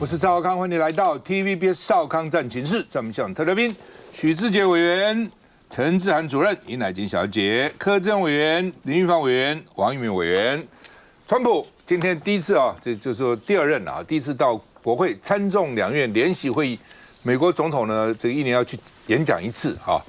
是赵少康，欢迎来到 TVBS 少康战情室。在我们现场特来宾，许志杰委员、陈志涵主任、尹乃菁小姐、柯志恩委员、林玉芳委员、王玉明委员。川普今天第一次啊，这就是说第二任啊，第一次到国会参众两院联席会议。美国总统呢，这个一年要去演讲一次啊。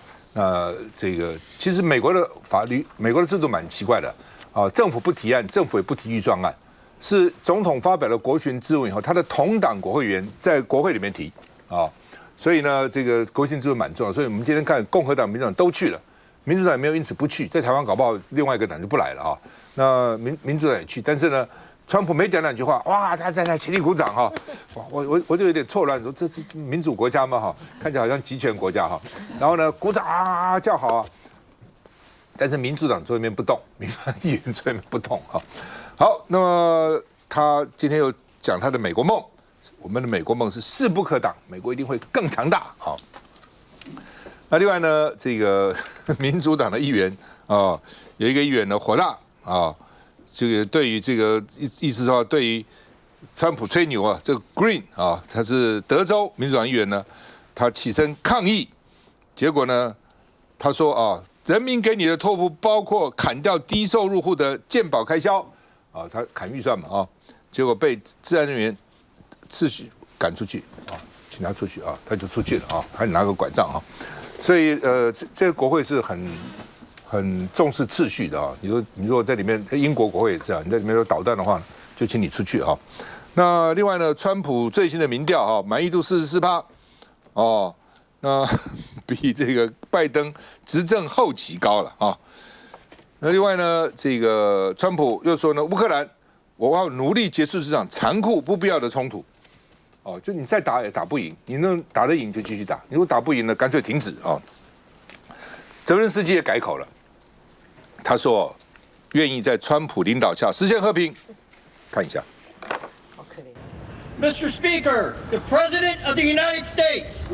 这个其实美国的法律、美国的制度蛮奇怪的啊，政府不提案，政府也不提预算案。是总统发表了国情咨文以后，他的同党国会议员在国会里面提啊，所以呢，这个国情咨文蛮重要。所以我们今天看共和党、民主党都去了，民主党也没有因此不去，在台湾搞不好另外一个党就不来了啊。那民主党也去，但是呢，川普没讲两句话，哇，他在起立鼓掌哈，我就有点错乱，说这是民主国家吗哈？看起来好像集权国家哈。然后呢，鼓掌啊，叫好啊，但是民主党坐那边不动，民主党议员坐那边不动哈。好，那么他今天又讲他的美国梦，我们的美国梦是势不可挡，美国一定会更强大啊。那另外呢，这个民主党的议员啊，有一个议员呢火大啊，这个对于这个意思说，对于川普吹牛啊，这个 Green 啊，他是德州民主党议员呢，他起身抗议，结果呢，他说啊，人民给你的托付包括砍掉低收入户的健保开销。啊，他砍预算嘛啊，结果被治安人员秩序赶出去啊，请他出去啊，他就出去了啊，还拿个拐杖啊，所以这个国会是很重视秩序的啊。你说在里面，英国国会也是啊，你在里面有捣蛋的话，就请你出去啊。那另外呢，川普最新的民调啊，满意度44%哦，那比这个拜登执政后期高了啊。那另外呢，这个川普又说呢，乌克兰我要努力结束这场残酷不必要的冲突。哦，就你再打也打不赢，你能打得赢就继续打，你如果打不赢呢，干脆停止啊。泽伦斯基也改口了，他说愿意在川普领导下实现和平。看一下。Mr. Speaker, the President of the United States.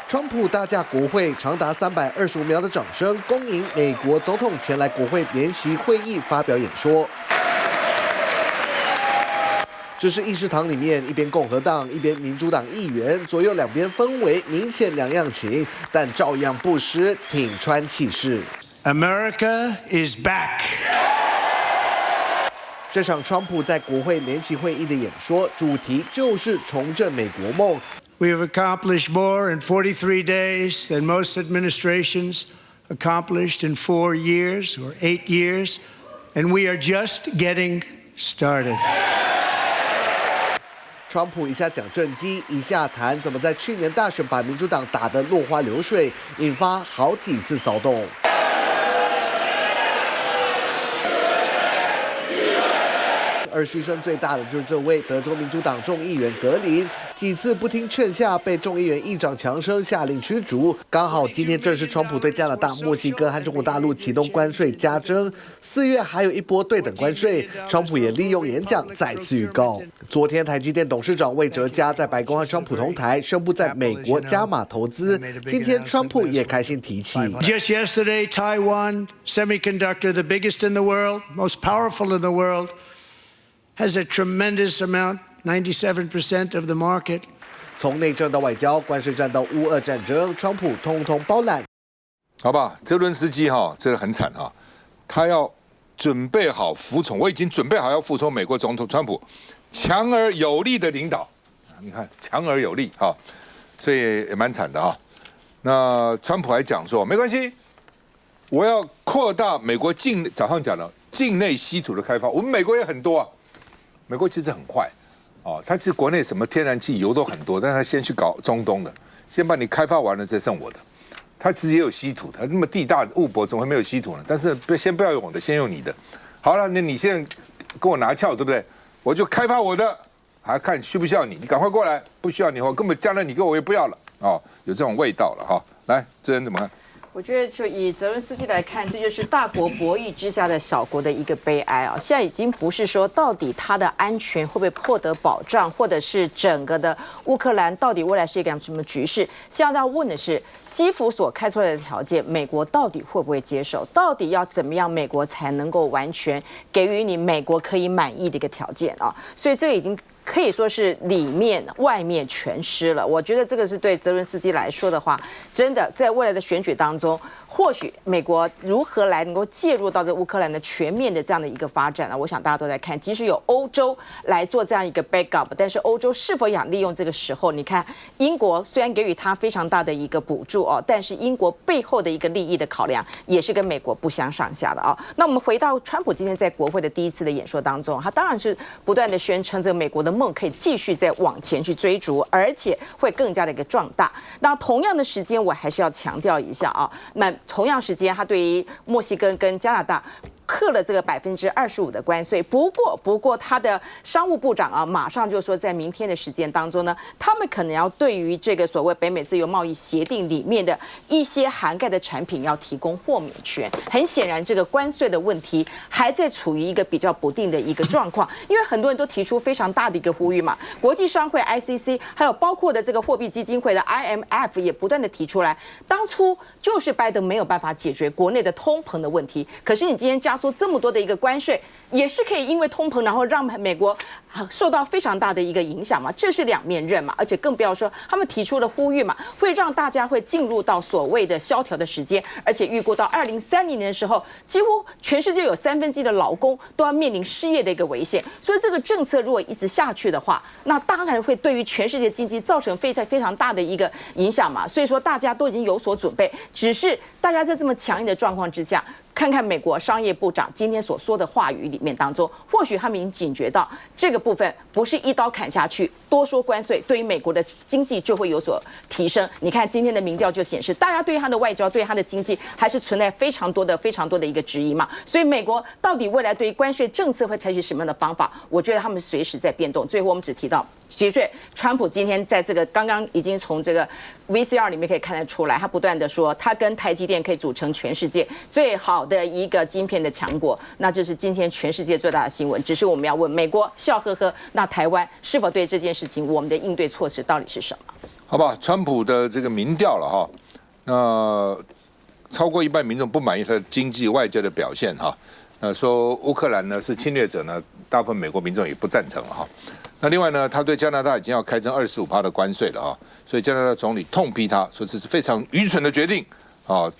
川普大驾国会，长达325秒的掌声，恭迎美国总统前来国会联席会议发表演说。这是议事堂里面，一边共和党，一边民主党议员，左右两边氛围明显两样情，但照样不失挺川气势。America is back. 这场川普在国会联席会议的演说，主题就是重振美国梦。We have accomplished more in 43 days than most administrations accomplished in 4 years or 8 years, and we are just getting started. 川普一下讲政绩，一下谈怎么在去年大选把民主党打得落花流水，引发好几次骚动。而嘘声最大的就是这位德州民主党众议员格林，几次不听劝下，被众议员议长强生下令驱逐。刚好今天正是川普对加拿大、墨西哥和中国大陆启动关税加征，4月还有一波对等关税，川普也利用演讲再次预告。昨天台积电董事长魏哲嘉在白宫和川普同台，宣布在美国加码投资。今天川普也开心提起 Just yesterday, Taiwan Semiconductor, the biggest in the world, most powerful in the world, has a tremendous amount, 97% of the market. 从内政到外交，关税战到乌俄战争，川普通通包揽。好吧，泽伦斯基哈，这个很惨啊，他要准备好服从，我已经准备好要服从美国总统川普强而有力的领导。你看，强而有力哈，所以也蛮惨的啊。那川普还讲说，没关系，我要扩大美国早上讲了境内稀土的开发，我们美国也很多啊。美国其实很坏，哦，它其实国内什么天然气、油都很多，但是它先去搞中东的，先把你开发完了再剩我的。它其实也有稀土的，那么地大物博，怎么会没有稀土呢？但是先不要用我的，先用你的。好了，那你现在跟我拿翘，对不对？我就开发我的，还看需不需要你？你赶快过来，不需要你，我根本将来你给我也不要了，哦，有这种味道了哈。来，这人怎么看？我觉得，就以泽伦斯基来看，这就是大国博弈之下的小国的一个悲哀啊！现在已经不是说到底他的安全会不会获得保障，或者是整个的乌克兰到底未来是一个什么局势。现在要问的是，基辅所开出来的条件，美国到底会不会接受？到底要怎么样，美国才能够完全给予你美国可以满意的一个条件啊？所以这个已经可以说是里面外面全失了。我觉得这个是对泽伦斯基来说的话，真的在未来的选举当中，或许美国如何来能够介入到这乌克兰的全面的这样的一个发展呢？我想大家都在看，即使有欧洲来做这样一个 backup， 但是欧洲是否想利用这个时候？你看，英国虽然给予他非常大的一个补助哦，但是英国背后的一个利益的考量也是跟美国不相上下的啊。那我们回到川普今天在国会的第一次的演说当中，他当然是不断的宣称这个美国的梦可以继续再往前去追逐，而且会更加的一个壮大。那同样的时间，我还是要强调一下啊，那同样时间，他对于墨西哥跟加拿大课了这个25%的关税。不过，他的商务部长啊，马上就说，在明天的时间当中呢，他们可能要对于这个所谓北美自由贸易协定里面的一些涵盖的产品要提供豁免权。很显然，这个关税的问题还在处于一个比较不定的一个状况，因为很多人都提出非常大的一个呼吁嘛。国际商会 ICC， 还有包括的这个货币基金会的 IMF 也不断的提出来，当初就是拜登没有办法解决国内的通膨的问题，可是你今天加说这么多的一个关税，也是可以因为通膨，然后让美国受到非常大的一个影响嘛，这是两面刃嘛，而且更不要说他们提出的呼吁嘛，会让大家会进入到所谓的萧条的时间，而且预估到2030年的时候，几乎全世界有1/3的劳工都要面临失业的一个危险，所以这个政策如果一直下去的话，那当然会对于全世界经济造成非常大的一个影响嘛，所以说大家都已经有所准备，只是大家在这么强硬的状况之下，看看美国商业部长今天所说的话语里面当中，或许他们已经警觉到这个部分不是一刀砍下去，多说关税对于美国的经济就会有所提升。你看今天的民调就显示，大家对他的外交、对他的经济还是存在非常多的一个质疑嘛。所以美国到底未来对于关税政策会采取什么样的方法？我觉得他们随时在变动。最后我们只提到，其实川普今天在这个刚刚已经从这个 VCR 里面可以看得出来，他不断的说，他跟台积电可以组成全世界最好的一个晶片的强国，那就是今天全世界最大的新闻。只是我们要问美国笑呵呵，那台湾是否对这件事情我们的应对措施到底是什么？好吧，川普的这个民调了哈，那超过一半民众不满意他的经济外交的表现哈，说乌克兰呢是侵略者呢，大部分美国民众也不赞成了哈。那另外呢，他对加拿大已经要开征25%的关税了哈，所以加拿大总理痛批他，说这是非常愚蠢的决定啊，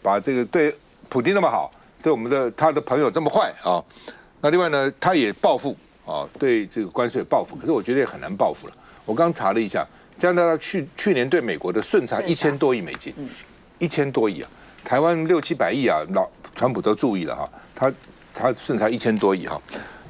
把这个对普丁那么好，对他的朋友这么坏啊。那另外呢，他也报复啊，对这个关税报复，可是我觉得也很难报复了。我刚查了一下，加拿大去年对美国的顺差1000多亿美金，1000多亿啊，台湾600-700亿啊，川普都注意了哈，他顺差1000多亿哈。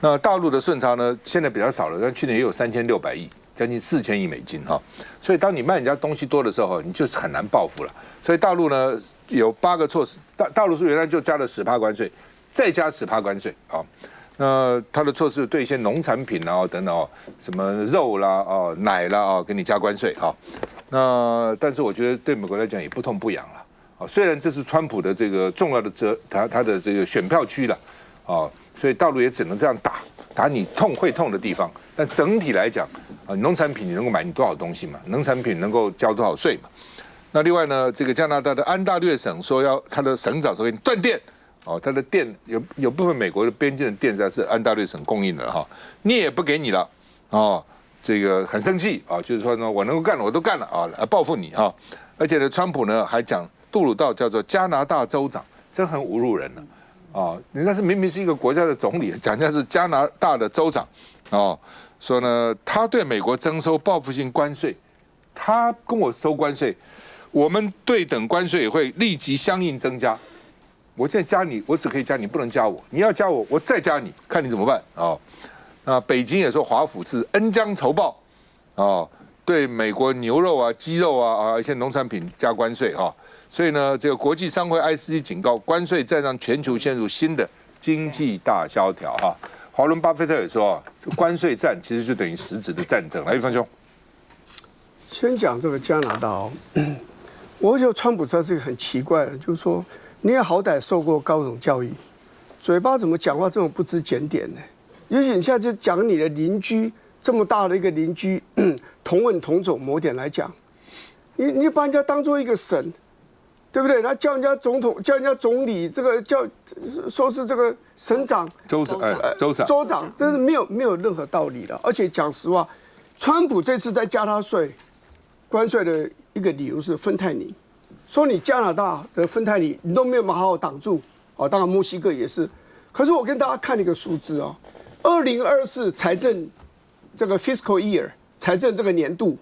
那大陆的顺差呢，现在比较少了，但去年也有3600亿，将近4000亿美金哈。所以当你卖人家东西多的时候，你就是很难报复了。所以大陆呢有8个措施，大陆是原来就加了10%关税，再加10%关税啊。那它的措施对一些农产品啊等等哦，什么肉啦啊、奶啦啊，给你加关税哈。那但是我觉得对美国来讲也不痛不痒了啊。虽然这是川普的这个重要的他的这个选票区了啊，所以大陆也只能这样打你会痛的地方。但整体来讲啊，农产品你能够买你多少东西嘛？农产品能够交多少税嘛？那另外呢，这个加拿大的安大略省说要他的省长说给你断电。哦，它的电有部分美国的边境的电是安大略省供应的哈，你也不给你了哦，这个很生气啊，就是说呢，我能够干的我都干了啊，来报复你哈。而且呢，川普呢还讲杜鲁道叫做加拿大州长，这很侮辱人了啊！人家是明明是一个国家的总理，讲人家是加拿大的州长哦，说呢他对美国征收报复性关税，他跟我收关税，我们对等关税也会立即相应增加。我现在加你，我只可以加你，不能加我。你要加我，我再加你，看你怎么办哦。那北京也说华府是恩将仇报哦，对美国牛肉啊、鸡肉啊一些农产品加关税啊。所以呢，这个国际商会 ICC 警告，关税再让全球陷入新的经济大萧条哈。华伦巴菲特也说，这关税战其实就等于实质的战争。来，玉芳兄，先讲这个加拿大哦，我觉得川普这是一个很奇怪的，就是说。你也好歹受过高等教育，嘴巴怎么讲话这么不知检点呢？尤其你现在就讲你的邻居这么大的一个邻居，同文同种某点来讲，你就把人家当做一个神，对不对？他叫人家总统，叫人家总理，这个叫说是这个省长、州长，这是没有任何道理的。而且讲实话，川普这次在加他关税的一个理由是芬太尼，说你加拿大的芬太尼你都没有好好挡住，哦，当然墨西哥也是。可是我跟大家看一个数字哦，2024财政这个 fiscal year 财政这个年度。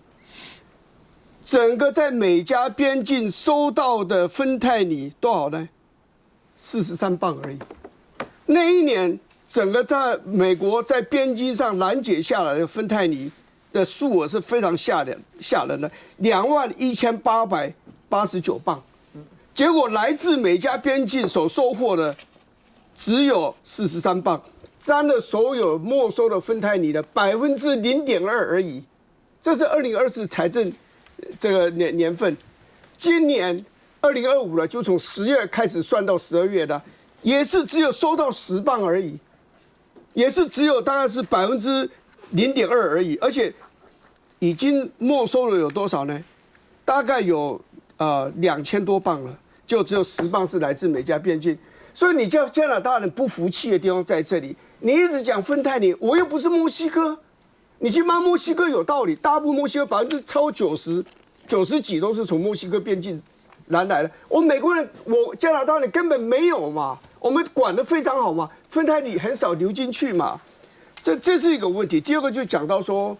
整个在美加边境收到的芬太尼多少呢？43磅而已。那一年，整个在美国在边境上拦截下来的芬太尼的数额是非常吓人的，21,889磅。结果来自美加边境所收获的只有43磅，占了所有没收的芬太尼的0.2%而已。这是2024财政。这个年份，今年2025了，就从10月开始算到12月的，也是只有收到10磅而已，也是只有大概是0.2%而已，而且已经没收了有多少呢？大概有2000多磅了，就只有10磅是来自美加边境。所以你叫加拿大人不服气的地方在这里，你一直讲芬太尼，我又不是墨西哥。你去骂墨西哥有道理，大部分墨西哥超过90几都是从墨西哥边境拦来的。我美国人，我加拿大人根本没有嘛，我们管得非常好嘛，芬太尼很少流进去嘛，这是一个问题。第二个就讲到说，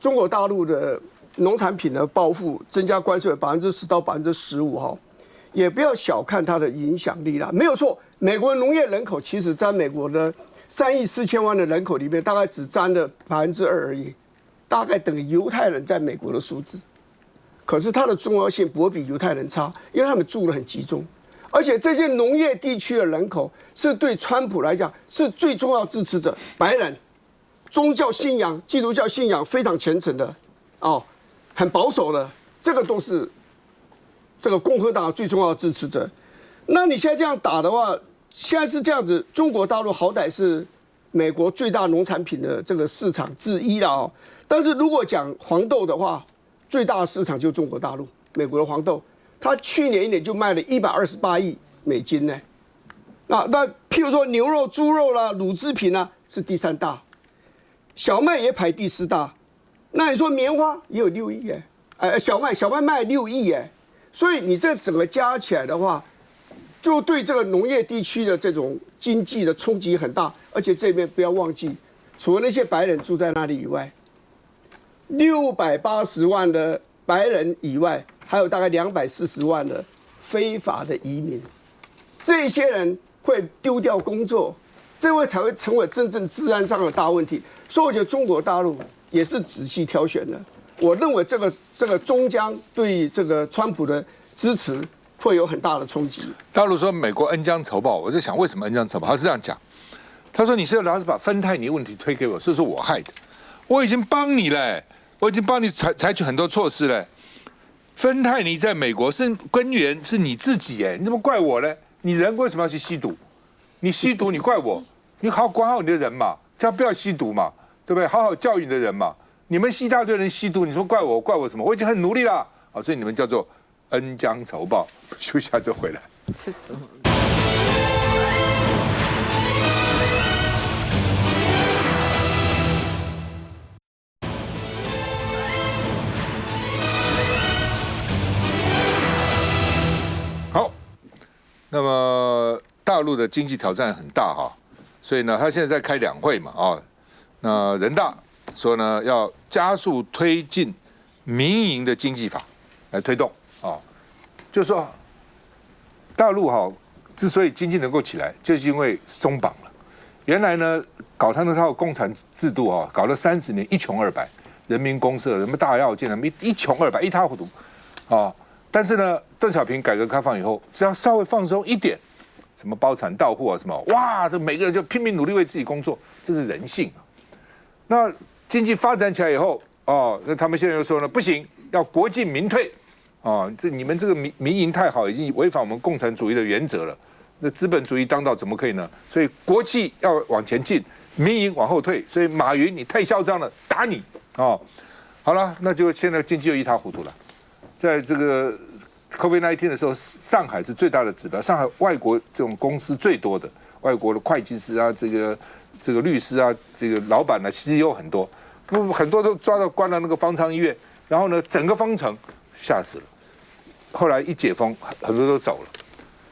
中国大陆的农产品的报复，增加关税10%到15%哈，也不要小看它的影响力啦。没有错，美国农业人口其实在美国的3亿4千万的人口里面，大概只占了2%而已，大概等于犹太人在美国的数字。可是它的重要性不会比犹太人差，因为他们住得很集中，而且这些农业地区的人口是对川普来讲是最重要支持者，白人，宗教信仰、基督教信仰非常虔诚的，哦，很保守的，这个都是这个共和党最重要的支持者。那你现在这样打的话，现在是这样子，中国大陆好歹是美国最大农产品的这个市场之一啦哦。但是如果讲黄豆的话，最大的市场就是中国大陆，美国的黄豆，它去年1年就卖了128亿美金呢。那譬如说牛肉、猪肉啦、乳制品啦是第3大，小麦也排第4大。那你说棉花也有6亿耶，小麦卖6亿耶，所以你这整个加起来的话，就对这个农业地区的这种经济的冲击很大，而且这边不要忘记，除了那些白人住在那里以外，680万的白人以外，还有大概240万的非法的移民，这些人会丢掉工作，这才会成为真正治安上的大问题。所以我觉得中国大陆也是仔细挑选的。我认为这个终将对这个川普的支持会有很大的冲击。大陆说美国恩将仇报，我在想为什么恩将仇报？他是这样讲，他说你是老是把芬太尼问题推给我，是我害的，我已经帮你了，我已经帮你采取很多措施了。芬太尼在美国是根源是你自己你怎么怪我呢？你人为什么要去吸毒？你吸毒你怪我？你好好管好你的人嘛，叫不要吸毒嘛，对不对？好好教育你的人嘛。你们一大堆人吸毒，你说怪我？怪我什么？我已经很努力了啊，所以你们叫做恩将仇报。休息一下就回来。是什么？好，那么大陆的经济挑战很大哈，所以呢，他现在在开2会嘛啊，那人大说呢要加速推进民营的经济法来推动啊，就是说大陆哈之所以经济能够起来，就是因为松绑了。原来呢搞他那套共产制度啊，搞了30年一穷二白，人民公社、什么大跃进什么一穷二白，一塌糊涂啊。但是呢，邓小平改革开放以后，只要稍微放松一点，什么包产到户啊什么，哇，这每个人就拼命努力为自己工作，这是人性。那经济发展起来以后，哦，那他们现在又说呢，不行，要国进民退，哦，这你们这个民营太好，已经违反我们共产主义的原则了。那资本主义当道怎么可以呢？所以国企要往前进，民营往后退。所以马云你太嚣张了，打你哦。好了，那就现在经济又一塌糊涂了。在这个 COVID-19 的时候，上海是最大的指标，上海外国这种公司最多的，外国的会计师啊，这个律师啊，这个老板呢、CEO 很多，很多都抓到关到那个方舱医院，然后呢，整个方城吓死了。后来一解封，很多都走了。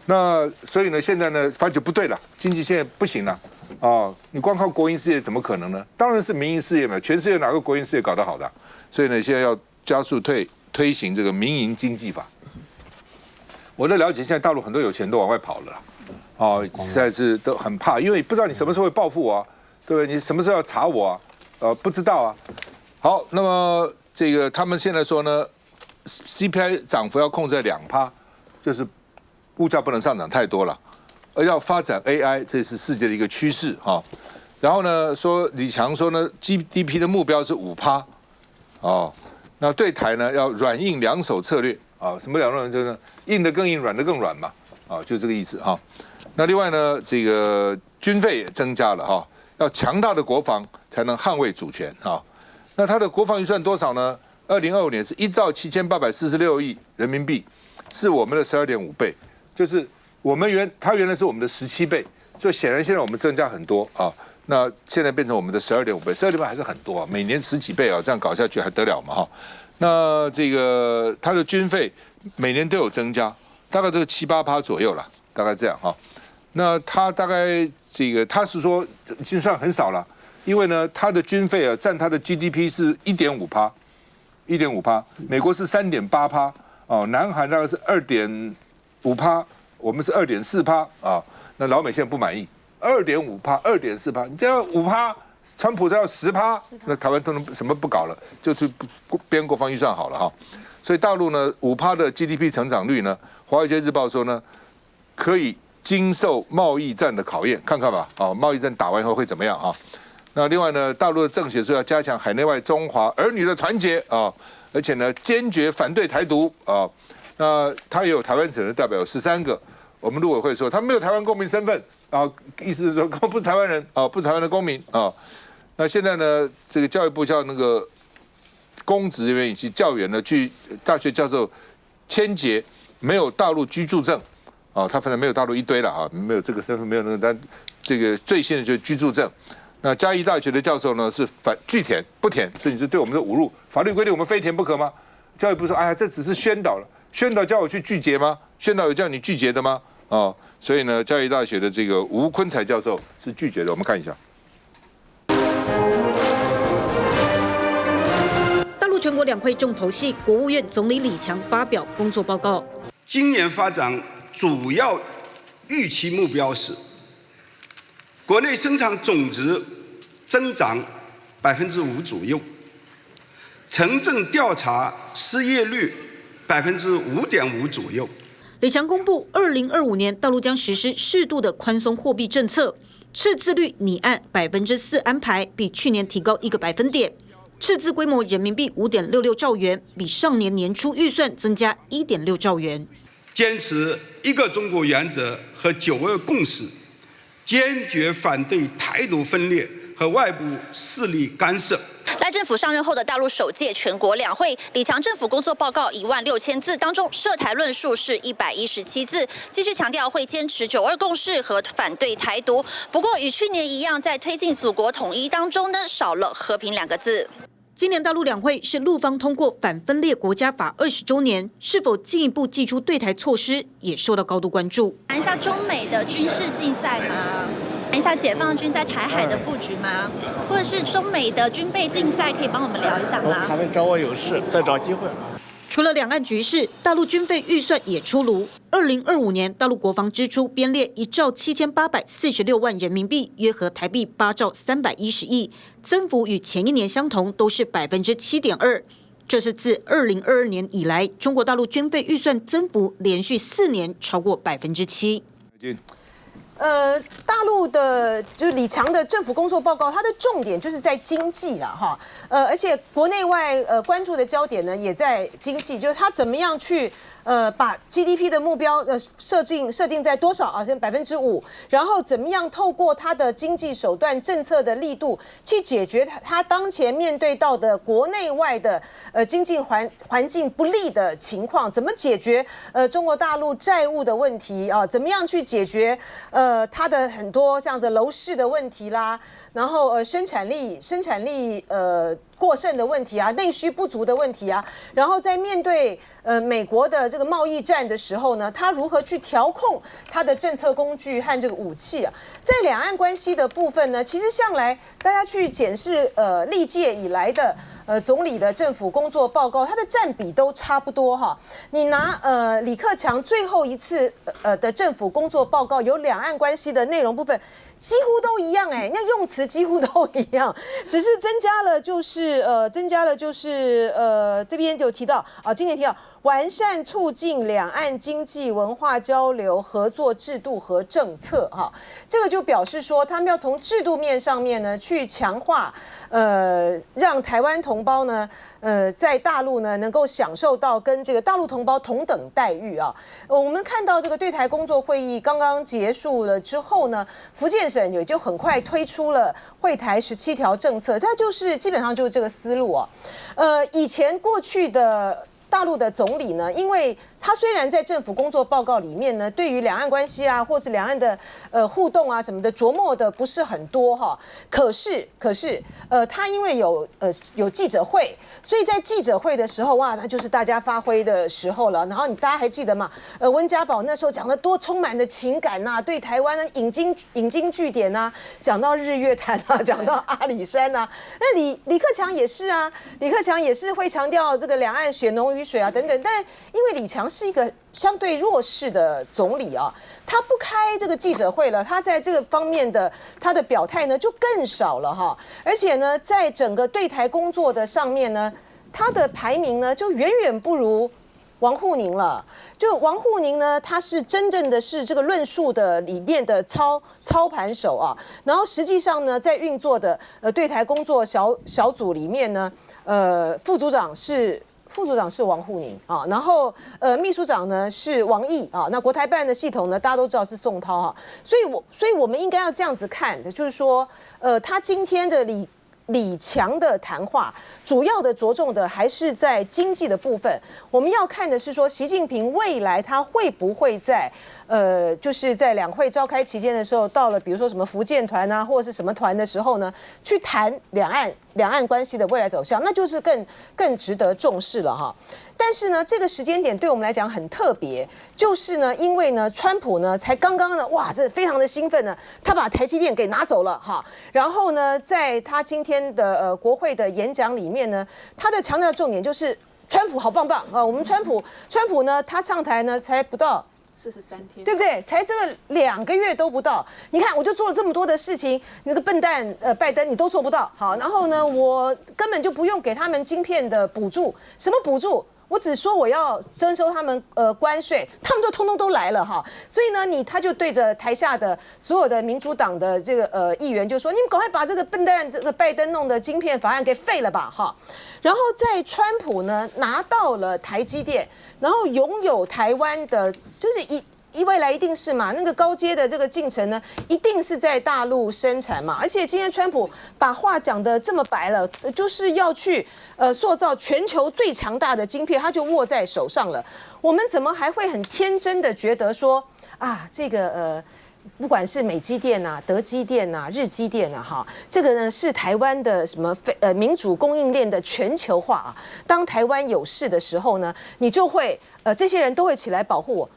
那所以呢，现在呢，发觉不对了，经济现在不行了啊！你光靠国营事业怎么可能呢？当然是民营事业嘛，全世界哪个国营事业搞得好的？所以呢，现在要加速推行这个民营经济法。我的了解，现在大陆很多有钱都往外跑了啦，哦，实在是都很怕，因为不知道你什么时候会报复我啊，对不对？你什么时候要查我啊？不知道啊。好，那么这个他们现在说呢 ，CPI 涨幅要控制在2%，就是物价不能上涨太多了，而要发展 AI， 这是世界的一个趋势哈。然后呢，说李强说呢 ，GDP 的目标是5%，哦，那对台呢要软硬两手策略啊，什么两种就是硬的更硬，软的更软嘛，啊，就这个意思哈。那另外呢，这个军费也增加了哈，要强大的国防才能捍卫主权啊。那它的国防预算多少呢？2025年是1兆7846亿人民币，是我们的12.5倍。就是它原来是我们的17倍，所以显然现在我们增加很多啊。那现在变成我们的12.5倍，12.5倍还是很多啊，每年10几倍啊，这样搞下去还得了嘛哈？那这个它的军费每年都有增加，大概都是7-8%左右了，大概这样哈。那它大概这个它是说已经算很少了，因为呢它的军费啊占它的 GDP 是1.5%，美国是3.8%哦，南韩大概是2.5%，我们是2.4%啊。那老美现在不满意，2.5%、2.4%，你这样5%，川普都要10%，那台湾都能什么不搞了，就是编国防预算好了哈。所以大陆呢5%的 GDP 成长率呢，《华尔街日报》说呢，可以经受贸易战的考验，看看吧，啊，贸易战打完以后会怎么样啊？那另外呢，大陆的政协说要加强海内外中华儿女的团结啊，而且呢坚决反对台独啊。那他也有台湾省的代表有13个，我们陆委会说他没有台湾公民身份啊，意思是说不是台湾人啊，不是台湾的公民啊。那现在呢，这个教育部叫那个公职人员以及教员呢，去大学教授签结没有大陆居住证啊，他反正没有大陆一堆了啊，没有这个身份，没有那个，但这个最新的就是居住证。那嘉义大学的教授呢是拒填不填，所以你是对我们的侮辱。法律规定我们非填不可吗？教育部说，哎呀，这只是宣导了。宣导叫我去拒绝吗？宣导有叫你拒绝的吗？哦，所以呢，教育大学的这个吴昆才教授是拒绝的。我们看一下。大陆全国两会重头戏，国务院总理李强发表工作报告。今年发展主要预期目标是：国内生产总值增长5%左右，城镇调查失业率5.5%左右。李强公布，2025年大陆将实施适度的宽松货币政策，赤字率拟按4%安排，比去年提高1个百分点。赤字规模人民币5.66兆元，比上年年初预算增加1.6兆元。坚持一个中国原则和9·2共识，坚决反对台独分裂和外部势力干涉。赖政府上任后的大陆首届全国两会，李强政府工作报告16000字，当中涉台论述是117字，继续强调会坚持9·2共识和反对台独。不过与去年一样，在推进祖国统一当中呢，少了和平2个字。今年大陆两会是陆方通过反分裂国家法20周年，是否进一步祭出对台措施，也受到高度关注。谈一下中美的军事竞赛吗？谈一下解放军在台海的布局吗？或者是中美的军备竞赛，可以帮我们聊一下吗？他们找我有事，再找机会。除了两岸局势，大陆军费预算也出炉。2025年，大陆国防支出编列1兆7846万人民币，约合台币8兆310亿，增幅与前一年相同，都是7.2%。这是自2022年以来，中国大陆军费预算增幅连续4年超过7%。大陆的就是李强的政府工作报告，它的重点就是在经济啦，哈，而且国内外关注的焦点呢也在经济，就是他怎么样去把 GDP 的目标设定在多少啊？像5%，然后怎么样透过它的经济手段、政策的力度去解决它当前面对到的国内外的经济环境不利的情况，怎么解决中国大陆债务的问题啊？怎么样去解决它的很多像是楼市的问题啦，然后生产力过剩的问题啊，内需不足的问题啊，然后在面对美国的这个贸易战的时候呢，他如何去调控他的政策工具和这个武器啊？在两岸关系的部分呢，其实向来大家去检视历届以来的总理的政府工作报告，它的占比都差不多哈。你拿李克强最后一次的政府工作报告有两岸关系的内容部分。几乎都一样那用词几乎都一样，只是增加了就是这边就提到今年提到完善促进两岸经济文化交流合作制度和政策这个就表示说他们要从制度面上面呢去强化让台湾同胞呢在大陆呢能够享受到跟这个大陆同胞同等待遇啊。我们看到这个对台工作会议刚刚结束了之后呢，福建省也就很快推出了惠台17条政策，它就是基本上就是这个思路啊。以前过去的大陆的总理呢，因为他虽然在政府工作报告里面呢，对于两岸关系啊，或是两岸的互动啊什么的琢磨的不是很多可是他因为有记者会，所以在记者会的时候哇，那就是大家发挥的时候了。然后大家还记得吗？温家宝那时候讲的多充满的情感呐，对台湾引经据典呐，讲到日月潭啊，讲到阿里山啊。那李克强也是啊，李克强也是会强调这个两岸血浓于水啊等等。但因为李强是一个相对弱势的总理啊，他不开这个记者会了，他在这个方面的他的表态呢就更少了而且呢，在整个对台工作的上面呢，他的排名呢就远远不如王沪宁了。就王沪宁呢，他是真正的是这个论述的里面的操盘手啊，然后实际上呢，在运作的对台工作小组里面呢，副组长是王沪宁啊，然后秘书长呢是王毅啊，那国台办的系统呢，大家都知道是宋涛所以我们应该要这样子看的，就是说他今天的李强的谈话，主要的着重的还是在经济的部分。我们要看的是说，习近平未来他会不会在就是在两会召开期间的时候，到了比如说什么福建团啊，或者是什么团的时候呢，去谈两岸关系的未来走向，那就是更值得重视了但是呢，这个时间点对我们来讲很特别，就是呢，因为呢，川普呢才刚刚呢，哇，这非常的兴奋呢，他把台积电给拿走了然后呢，在他今天的国会的演讲里面呢，他的强调重点就是川普好棒棒我们川普呢，他上台呢才不到43天，对不对？才这个2个月都不到。你看，我就做了这么多的事情，那个笨蛋拜登你都做不到。好，然后呢，我根本就不用给他们晶片的补助，什么补助？我只说我要征收他们关税，他们就通通都来了所以呢，他就对着台下的所有的民主党的这个议员就说：“你们赶快把这个笨蛋这个拜登弄的晶片法案给废了吧然后在川普呢拿到了台积电，然后拥有台湾的，就是未来一定是嘛，那个高阶的这个进程呢，一定是在大陆生产嘛。而且今天川普把话讲得这么白了，就是要去塑造全球最强大的晶片，他就握在手上了。我们怎么还会很天真的觉得说这个不管是美积电啊、德积电啊、日积电啊，这个呢是台湾的什么民主供应链的全球化啊。当台湾有事的时候呢，你就会这些人都会起来保护我。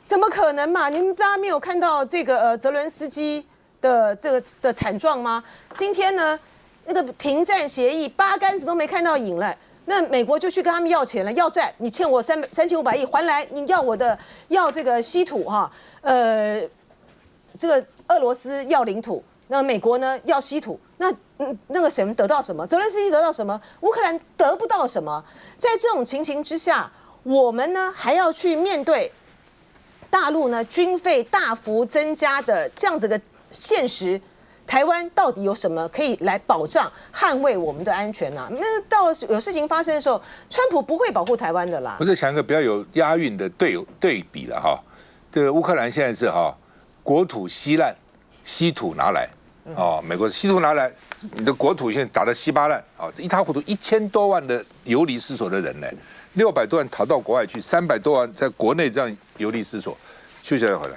怎么可能嘛？你们大家没有看到这个泽伦斯基的这个的惨状吗？今天呢，那个停战协议八竿子都没看到影了。那美国就去跟他们要钱了，要债，你欠我3500亿还来，你要这个稀土这个俄罗斯要领土，那美国呢要稀土，那个谁得到什么？泽连斯基得到什么？乌克兰得不到什么？在这种情形之下，我们呢还要去面对大陆呢军费大幅增加的这样子个现实。台湾到底有什么可以来保障、捍卫我们的安全呢？那到有事情发生的时候，川普不会保护台湾的啦。我是想一个比较有押韵的对比了哈。这个乌克兰现在是国土稀烂，稀土拿来美国稀土拿来，你的国土现在打得稀巴烂这一塌糊涂，1000多万的流离失所的人呢，600多万逃到国外去，300多万在国内这样流离失所。休息一下回来。